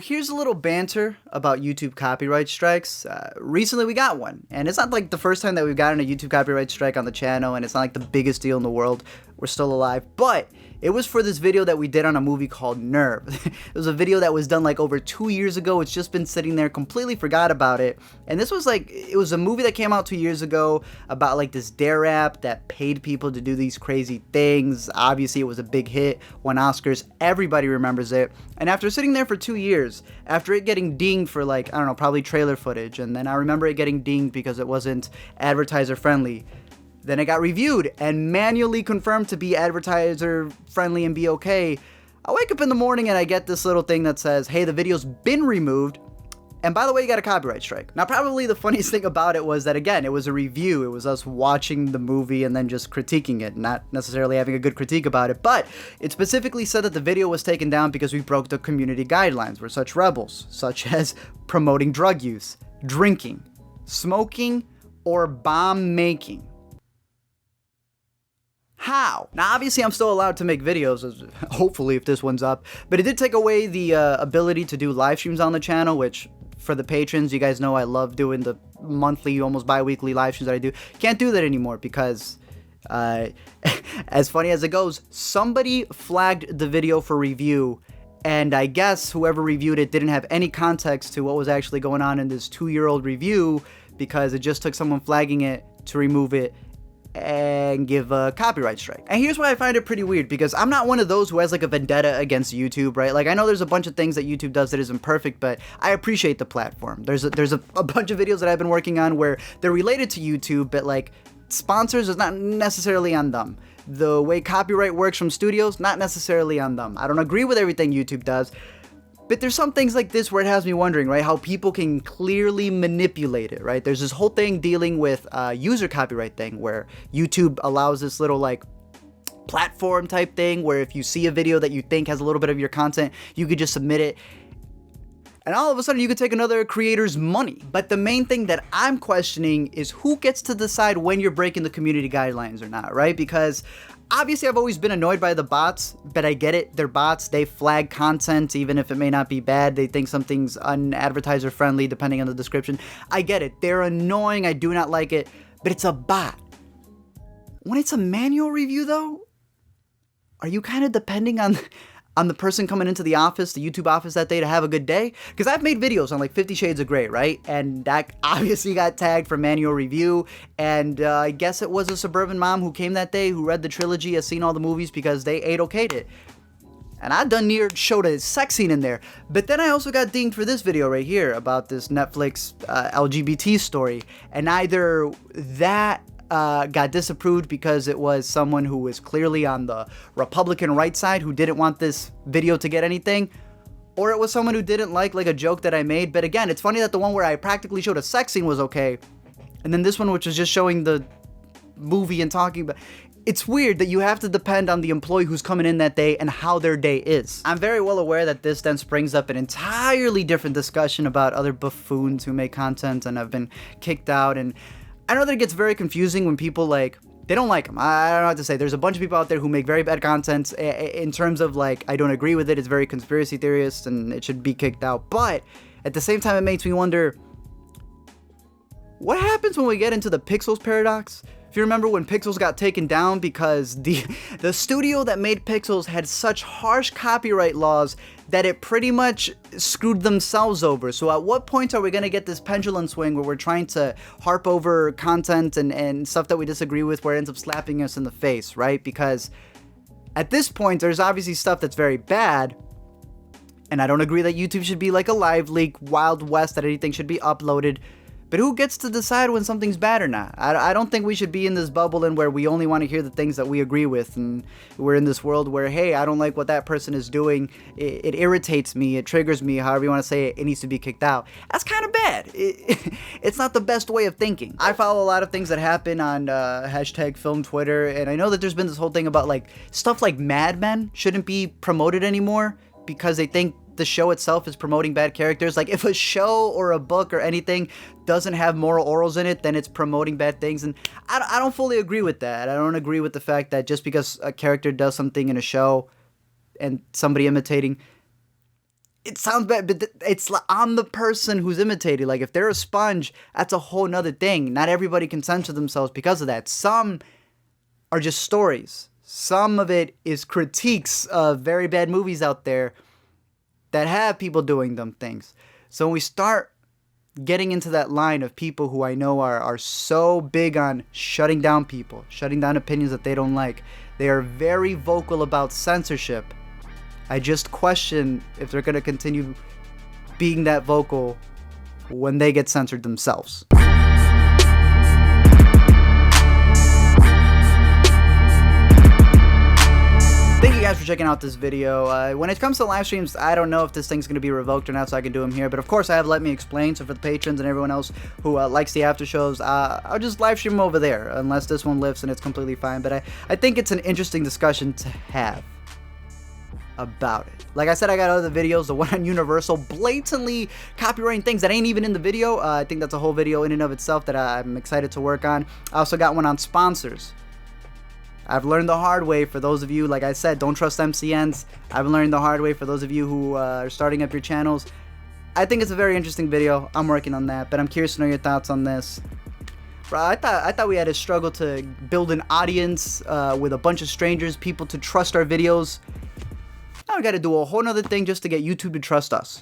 here's a little banter about YouTube copyright strikes. Recently we got one, and it's not like the first time that we've gotten a YouTube copyright strike on the channel, and it's not like the biggest deal in the world. We're still alive, but it was for this video that we did on a movie called Nerve. It was a video that was done like over 2 years ago. It's just been sitting there, completely forgot about it. And this was like, it was a movie that came out 2 years ago about like this dare app that paid people to do these crazy things. Obviously it was a big hit, won Oscars, everybody remembers it. And after sitting there for 2 years, after it getting dinged for like, I don't know, probably trailer footage, and then I remember it getting dinged because it wasn't advertiser friendly. Then it got reviewed and manually confirmed to be advertiser friendly and be okay. I wake up in the morning and I get this little thing that says, hey, the video's been removed. And by the way, you got a copyright strike. Now, probably the funniest thing about it was that, again, it was a review. It was us watching the movie and then just critiquing it, not necessarily having a good critique about it. But it specifically said that the video was taken down because we broke the community guidelines. We're such rebels, such as promoting drug use, drinking, smoking, or bomb making. How? Now, obviously, I'm still allowed to make videos, hopefully, if this one's up, but it did take away the ability to do live streams on the channel, which, for the patrons, you guys know I love doing the monthly, almost bi-weekly live streams that I do. Can't do that anymore because, as funny as it goes, somebody flagged the video for review, and I guess whoever reviewed it didn't have any context to what was actually going on in this 2-year-old review, because it just took someone flagging it to remove it and give a copyright strike. And here's why I find it pretty weird, because I'm not one of those who has like a vendetta against YouTube, right? Like, I know there's a bunch of things that YouTube does that isn't perfect, but I appreciate the platform. There's a bunch of videos that I've been working on where they're related to YouTube, but like sponsors is not necessarily on them. The way copyright works from studios, not necessarily on them. I don't agree with everything YouTube does, but there's some things like this where it has me wondering, right, how people can clearly manipulate it, right? There's this whole thing dealing with user copyright thing where YouTube allows this little like platform type thing where if you see a video that you think has a little bit of your content, you could just submit it. And all of a sudden you could take another creator's money. But the main thing that I'm questioning is who gets to decide when you're breaking the community guidelines or not, right? Because obviously I've always been annoyed by the bots, but I get it. They're bots. They flag content even if it may not be bad. They think something's unadvertiser friendly depending on the description. I get it. They're annoying. I do not like it, but it's a bot. When it's a manual review though, are you kind of depending on the person coming into the office, the YouTube office that day to have a good day? Because I've made videos on like 50 Shades of Grey, right? And that obviously got tagged for manual review. And I guess it was a suburban mom who came that day, who read the trilogy, has seen all the movies because they 8ok'd it. And I done near showed a sex scene in there. But then I also got dinged for this video right here about this Netflix LGBT story. And either that got disapproved because it was someone who was clearly on the Republican right side who didn't want this video to get anything, or it was someone who didn't like a joke that I made. But again, it's funny that the one where I practically showed a sex scene was okay, and then this one, which was just showing the movie and talking about, it's weird that you have to depend on the employee who's coming in that day and how their day is. I'm very well aware that this then springs up an entirely different discussion about other buffoons who make content and have been kicked out. And I know that it gets very confusing when people like, they don't like them. I don't know what to say. There's a bunch of people out there who make very bad content in terms of like, I don't agree with it. It's very conspiracy theorist and it should be kicked out. But at the same time, it makes me wonder, what happens when we get into the Pixels paradox? If you remember when Pixels got taken down because the studio that made Pixels had such harsh copyright laws that it pretty much screwed themselves over. So at what point are we going to get this pendulum swing where we're trying to harp over content and stuff that we disagree with where it ends up slapping us in the face, right? Because at this point, there's obviously stuff that's very bad. And I don't agree that YouTube should be like a live leak, Wild West, that anything should be uploaded. But who gets to decide when something's bad or not? I don't think we should be in this bubble in where we only want to hear the things that we agree with. And we're in this world where, hey, I don't like what that person is doing. It irritates me. It triggers me. However you want to say it, it needs to be kicked out. That's kind of bad. It's not the best way of thinking. I follow a lot of things that happen on hashtag film Twitter. And I know that there's been this whole thing about like stuff like Mad Men shouldn't be promoted anymore because they think the show itself is promoting bad characters. Like, if a show or a book or anything doesn't have moral orals in it, then it's promoting bad things. And I don't fully agree with that. I don't agree with the fact that just because a character does something in a show and somebody imitating, it sounds bad, but it's on the person who's imitating. Like, if they're a sponge, that's a whole nother thing. Not everybody can censor themselves because of that. Some are just stories. Some of it is critiques of very bad movies out there that have people doing dumb things. So when we start getting into that line of people who I know are so big on shutting down people, shutting down opinions that they don't like, they are very vocal about censorship. I just question if they're going to continue being that vocal when they get censored themselves. Thank you guys for checking out this video. When it comes to live streams, I don't know if this thing's going to be revoked or not, so I can do them here. But of course, I have Let Me Explain, so for the patrons and everyone else who likes the after shows, I'll just live stream them over there, unless this one lifts and it's completely fine. But I think it's an interesting discussion to have about it. Like I said, I got other videos. The one on Universal blatantly copywriting things that ain't even in the video. I think that's a whole video in and of itself that I'm excited to work on. I also got one on sponsors. I've learned the hard way. For those of you, like I said, don't trust MCNs. I've learned the hard way for those of you who are starting up your channels. I think it's a very interesting video. I'm working on that, but I'm curious to know your thoughts on this. Bro, I thought we had to struggle to build an audience with a bunch of strangers, people to trust our videos. Now we got to do a whole nother thing just to get YouTube to trust us.